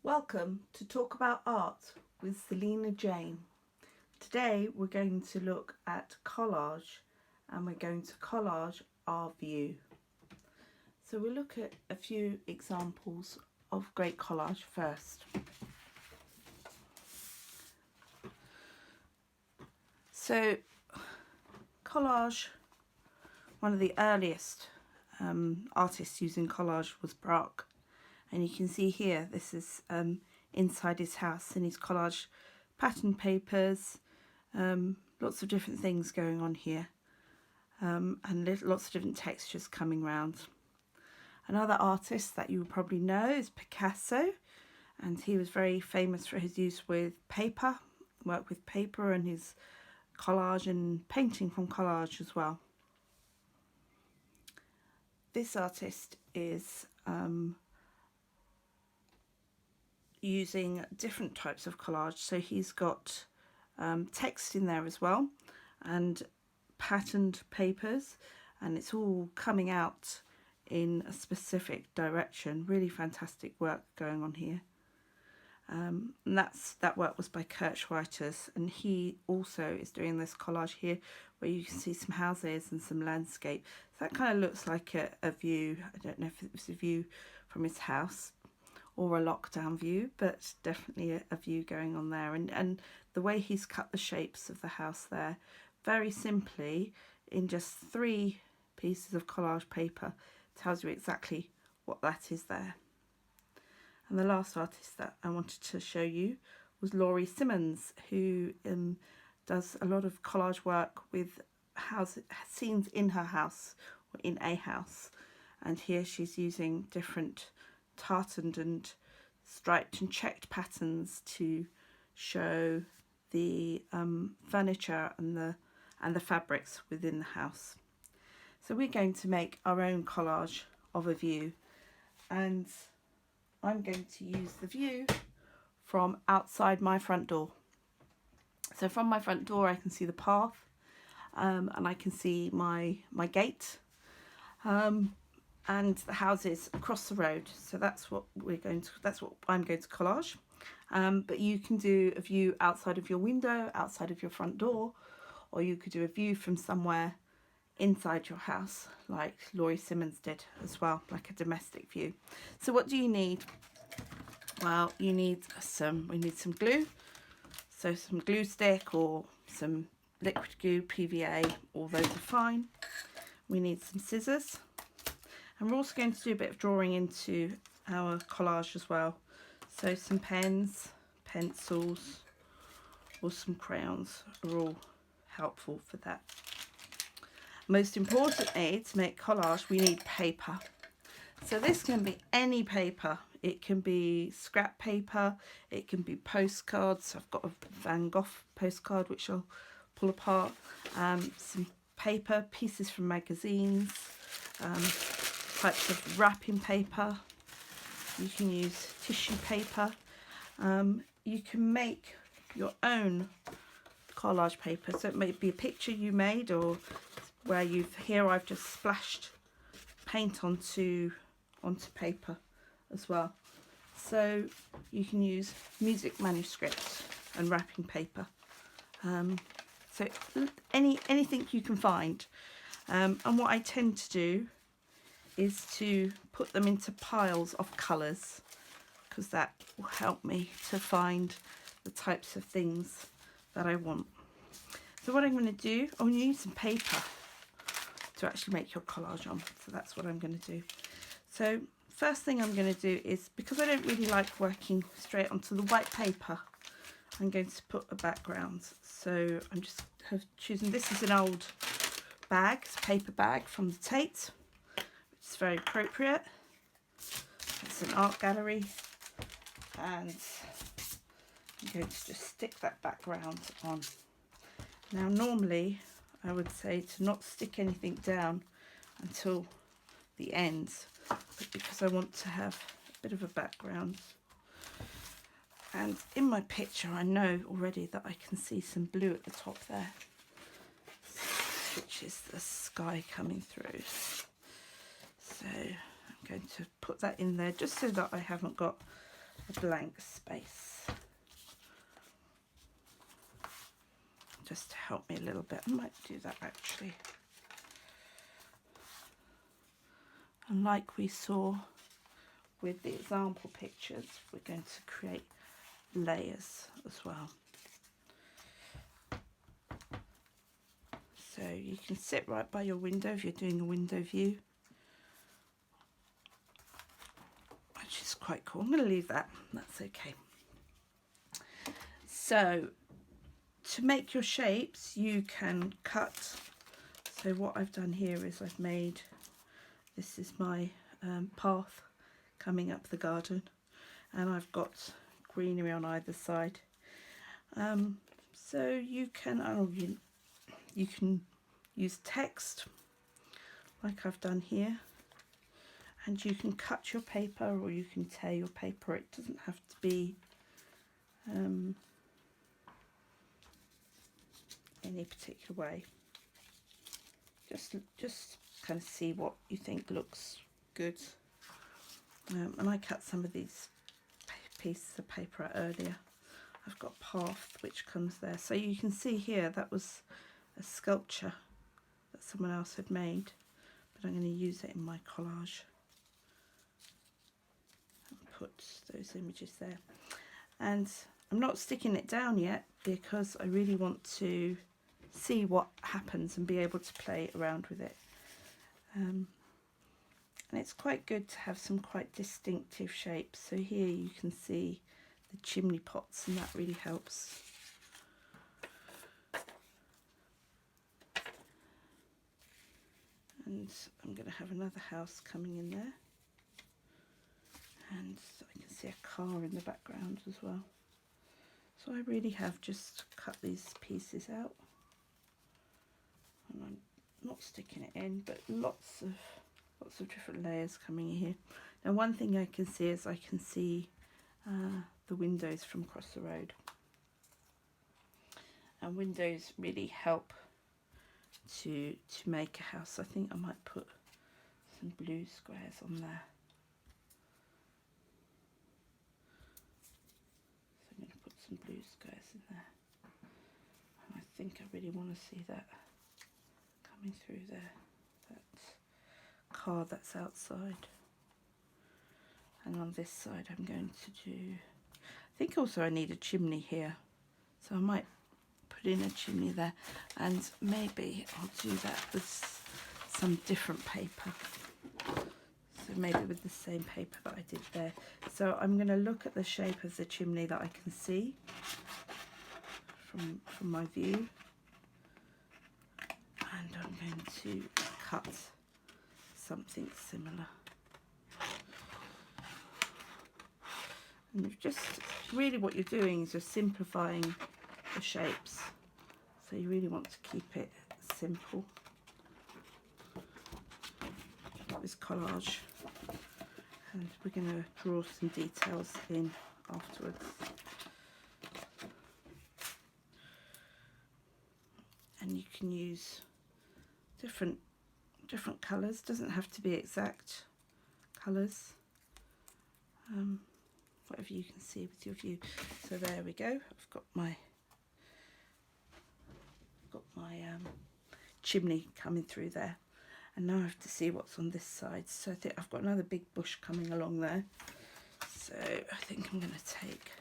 Welcome to Talk About Art with Salina Jane. Today we're going to look at collage and we're going to collage our view. So we'll look at a few examples of great collage first. So collage, one of the earliest artists using collage was Braque. And you can see here, this is inside his house, and he's collaged pattern papers, lots of different things going on here, and lots of different textures coming round. Another artist that you will probably know is Picasso, and he was very famous for his use with paper, work with paper, and his collage and painting from collage as well. This artist is using different types of collage, so he's got text in there as well and patterned papers, and it's all coming out in a specific direction. Really fantastic work going on here. And that work was by Kirchreiters, and he also is doing this collage here where you can see some houses and some landscape. So that kind of looks like a view. I don't know if it was a view from his house or a lockdown view, but definitely a view going on there. And the way he's cut the shapes of the house there, very simply, in just 3 pieces of collage paper, tells you exactly what that is there. And the last artist that I wanted to show you was Laurie Simmons, who does a lot of collage work with scenes in her house or in a house. And here she's using different tartaned and striped and checked patterns to show the furniture and the fabrics within the house. So we're going to make our own collage of a view, and I'm going to use the view from outside my front door. So from my front door I can see the path, and I can see my gate, and the houses across the road. So that's what I'm going to collage. But you can do a view outside of your window, outside of your front door, or you could do a view from somewhere inside your house, like Laurie Simmons did as well, like a domestic view. So what do you need? Well, we need some glue. So some glue stick or some liquid glue, PVA, all those are fine. We need some scissors. And we're also going to do a bit of drawing into our collage as well. So some pens, pencils, or some crayons are all helpful for that. Most importantly, to make collage, we need paper. So this can be any paper. It can be scrap paper, it can be postcards. I've got a Van Gogh postcard which I'll pull apart. Some paper, pieces from magazines, types of wrapping paper. You can use tissue paper. You can make your own collage paper, so it may be a picture you made, or where I've just splashed paint onto paper as well. So you can use music manuscripts and wrapping paper. So anything you can find. And what I tend to do is to put them into piles of colours, because that will help me to find the types of things that I want. So what I'm going to do, I'm going to use some paper to actually make your collage on. So that's what I'm going to do. So first thing I'm going to do is, because I don't really like working straight onto the white paper, I'm going to put a background. So I'm just choosing, this is an old bag, it's a paper bag from the Tate. It's very appropriate. It's an art gallery, and I'm going to just stick that background on. Now normally I would say to not stick anything down until the end, but because I want to have a bit of a background, and in my picture I know already that I can see some blue at the top there, which is the sky coming through. So I'm going to put that in there just so that I haven't got a blank space. Just to help me a little bit. I might do that actually. And like we saw with the example pictures, we're going to create layers as well. So you can sit right by your window if you're doing a window view, which is quite cool. I'm going to leave that, that's okay. So to make your shapes, you can cut. So what I've done here is I've made, this is my path coming up the garden, and I've got greenery on either side. So you can, you can use text like I've done here, and you can cut your paper or you can tear your paper. It doesn't have to be any particular way. Just kind of see what you think looks good. And I cut some of these pieces of paper out earlier. I've got path which comes there, so you can see here that was a sculpture that someone else had made, but I'm going to use it in my collage and put those images there. And I'm not sticking it down yet because I really want to see what happens and be able to play around with it. And it's quite good to have some quite distinctive shapes. So here you can see the chimney pots, and that really helps. And I'm going to have another house coming in there, and I can see a car in the background as well. So I really have just cut these pieces out, and I'm not sticking it in, but lots of different layers coming in here. Now one thing I can see is I can see the windows from across the road, and windows really help to make a house. I think I might put some blue squares on there. So I'm going to put some blue squares in there, and I think I really want to see that coming through there, that car that's outside. And on this side I'm going to do, I think also I need a chimney here, so I might put in a chimney there, and maybe I'll do that with some different paper, so maybe with the same paper that I did there. So I'm going to look at the shape of the chimney that I can see from my view, and I'm going to cut something similar. And you've just, really what you're doing is you're simplifying the shapes, so you really want to keep it simple with collage, and we're going to draw some details in afterwards. And you can use different colours, doesn't have to be exact colours, whatever you can see with your view. So there we go, I've got my chimney coming through there, and now I have to see what's on this side. So I think I've got another big bush coming along there, so I think I'm going to take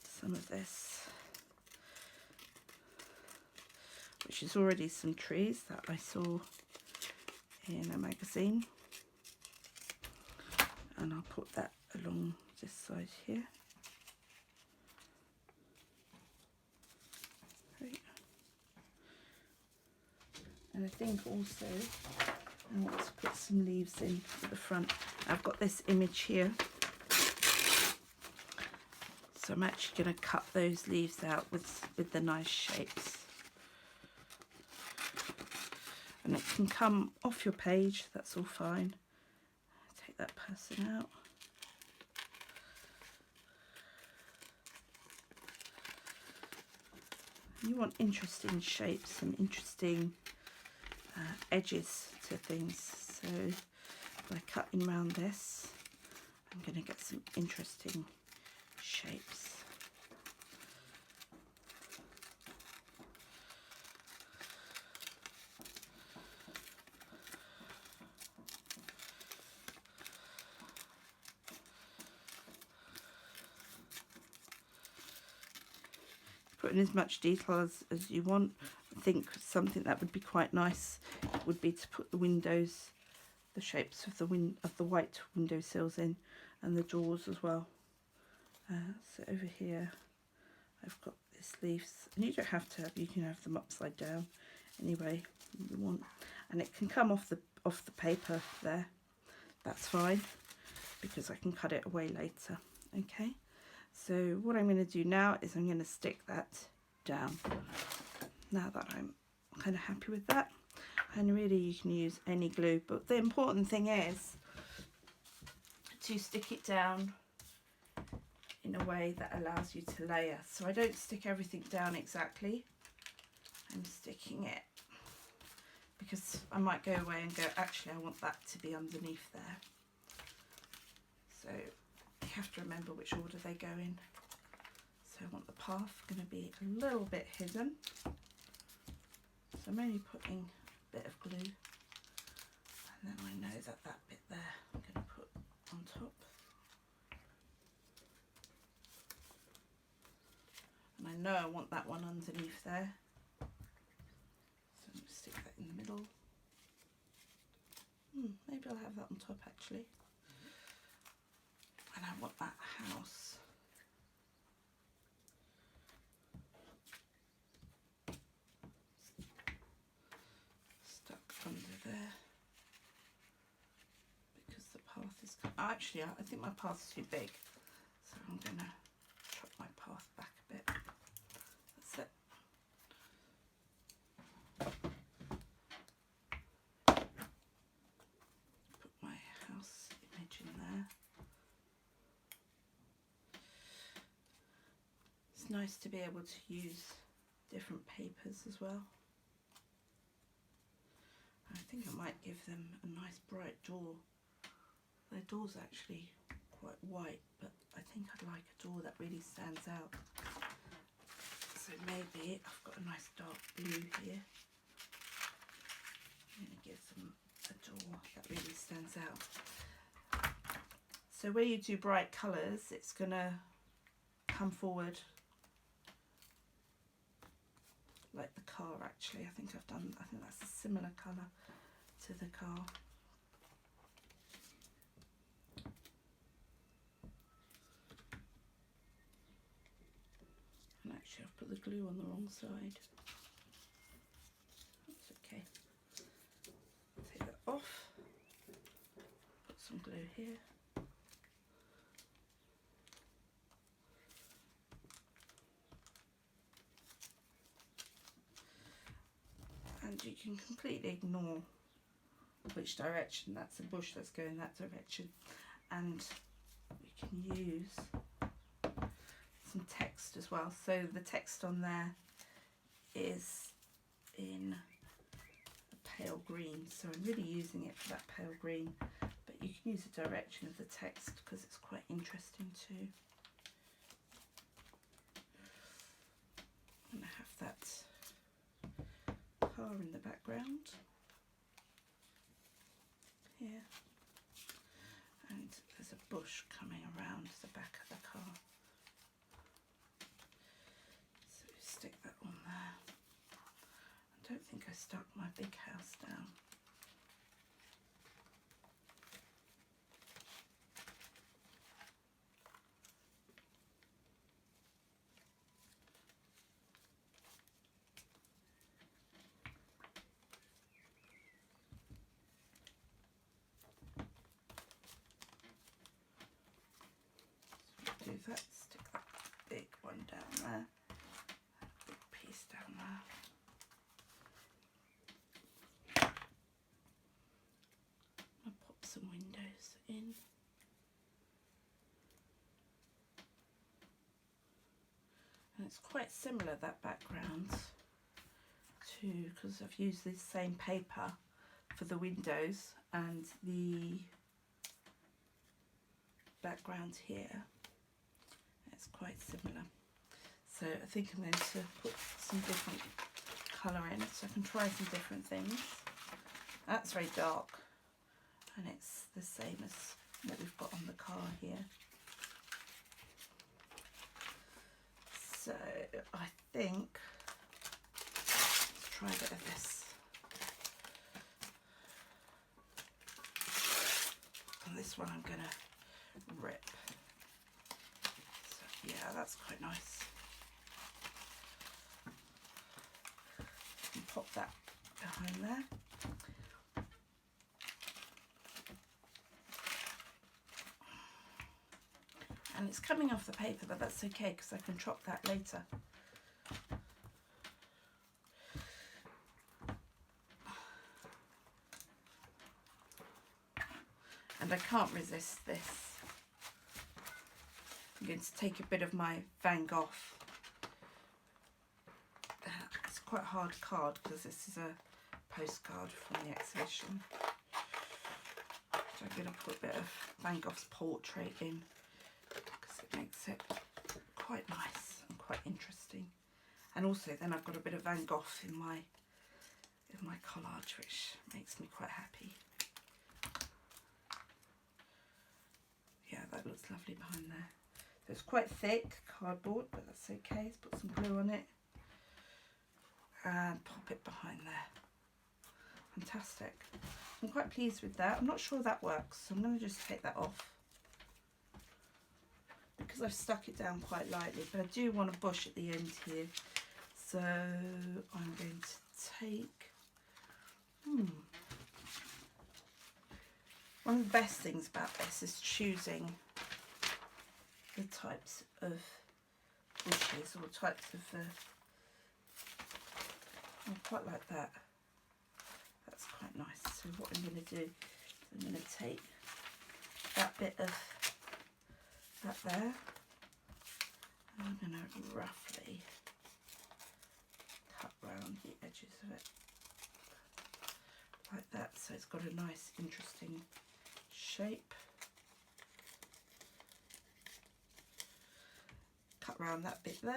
some of this, which is already some trees that I saw in a magazine, and I'll put that along this side here. And I think also I want to put some leaves in at the front. I've got this image here, so I'm actually going to cut those leaves out with the nice shapes. And it can come off your page, that's all fine. Take that person out. You want interesting shapes and interesting edges to things, so by cutting around this I'm going to get some interesting shapes. Put in as much detail as you want. I think something that would be quite nice would be to put the windows, the shapes of the white window sills in, and the doors as well. So over here I've got these leaves, and you don't have to have, you can have them upside down anyway you want, and it can come off the paper there. That's fine, because I can cut it away later. Okay, so what I'm going to do now is I'm going to stick that down, now that I'm kind of happy with that. And really you can use any glue, but the important thing is to stick it down in a way that allows you to layer. So I don't stick everything down exactly. I'm sticking it because I might go away and go, actually I want that to be underneath there. So you have to remember which order they go in. So I want the path going to be a little bit hidden. So I'm only putting a bit of glue, and then I know that that bit there I'm going to put on top. And I know I want that one underneath there. So I'm going to stick that in the middle. Maybe I'll have that on top actually. And I want that house. Stuck under there. Because the path is... Actually, I think my path's too big. So I'm going to chop my path back a bit. That's it. Put my house image in there. It's nice to be able to use different papers as well. I think I might give them a nice bright door. Their door's actually quite white, but I think I'd like a door that really stands out. So maybe I've got a nice dark blue here. I'm going to give them a door that really stands out. So where you do bright colours, it's going to come forward like the car actually. I think that's a similar colour to the car. And actually I've put the glue on the wrong side. That's okay. Take that off. Put some glue here. And you can completely ignore which direction. That's a bush that's going that direction. And we can use some text as well. So the text on there is in a pale green. So I'm really using it for that pale green. But you can use the direction of the text because it's quite interesting too. I'm going to have that car in the background here, and there's a bush coming around the back of the car, so stick that on there. I don't think I stuck my big house down. Do that, stick that big one down there, big piece down there. I'll pop some windows in. And it's quite similar, that background, to, because I've used this same paper for the windows, and the background here. It's quite similar. So I think I'm going to put some different colour in so I can try some different things. That's very dark, and it's the same as what we've got on the car here. So I think let's try a bit of this. And this one I'm going to rip. So yeah, that's quite nice. And pop that behind there. And it's coming off the paper, but that's okay because I can chop that later. And I can't resist this. I'm going to take a bit of my Van Gogh. It's quite a hard card because this is a postcard from the exhibition. So I'm going to put a bit of Van Gogh's portrait in, because it makes it quite nice and quite interesting. And also then I've got a bit of Van Gogh in my collage, which makes me quite happy. Yeah, that looks lovely behind there. So it's quite thick cardboard, but that's okay. Let's put some glue on it and pop it behind there. Fantastic. I'm quite pleased with that. I'm not sure that works, so I'm going to just take that off because I've stuck it down quite lightly, but I do want a bush at the end here. So I'm going to take one of the best things about this is choosing the types of bushes or types of I quite like that. That's quite nice. So what I'm going to do is I'm going to take that bit of that there, and I'm going to roughly cut round the edges of it like that, so it's got a nice interesting shape. Cut round that bit there.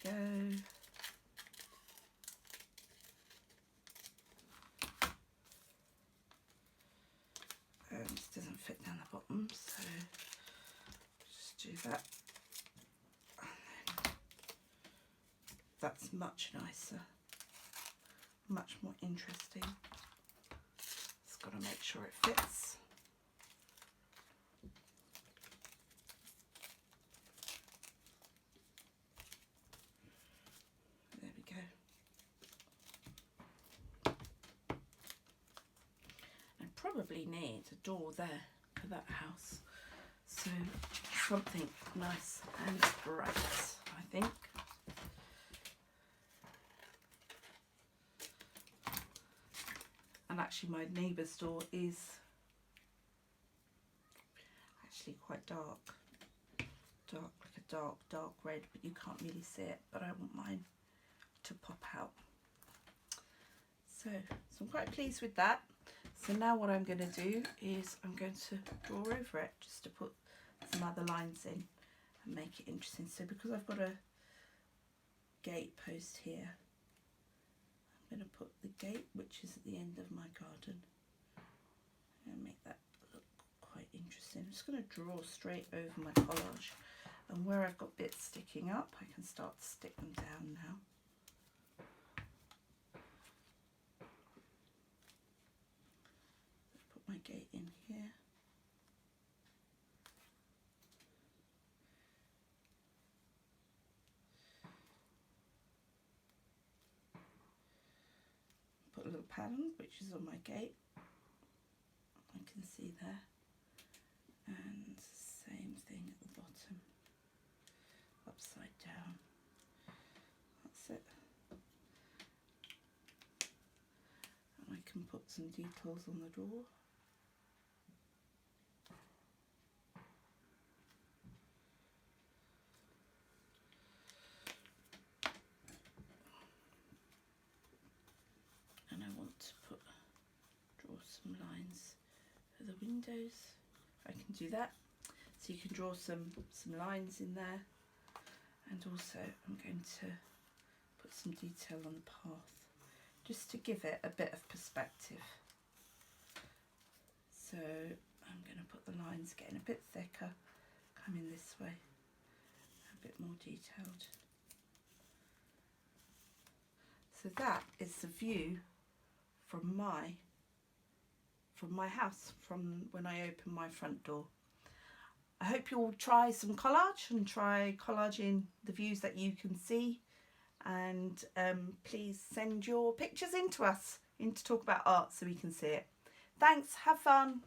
There we go. This doesn't fit down the bottom, so just do that. And then that's much nicer, much more interesting. Just got to make sure it fits. There we go. I probably need a door there for that house, so something nice and bright, I think. And actually my neighbour's door is actually quite dark, like a dark red, but you can't really see it, but I want mine to pop out. So I'm quite pleased with that. So now what I'm going to do is I'm going to draw over it just to put some other lines in and make it interesting. So because I've got a gate post here, I'm going to put the gate, which is at the end of my garden, and make that look quite interesting. I'm just going to draw straight over my collage, and where I've got bits sticking up I can start to stick them down now. Put my gate in here. Put a little pattern which is on my gate, I can see there, and same thing at the bottom, upside down. That's it. And I can put some details on the door. And I want to draw some lines for the windows I can do that. So you can draw some lines in there, and also I'm going to put some detail on the path just to give it a bit of perspective. So I'm going to put the lines getting a bit thicker, coming this way, a bit more detailed. So that is the view from my house, from when I open my front door. I hope you'll try some collage and try collaging the views that you can see, and please send your pictures in to us to talk about art so we can see it. Thanks, have fun.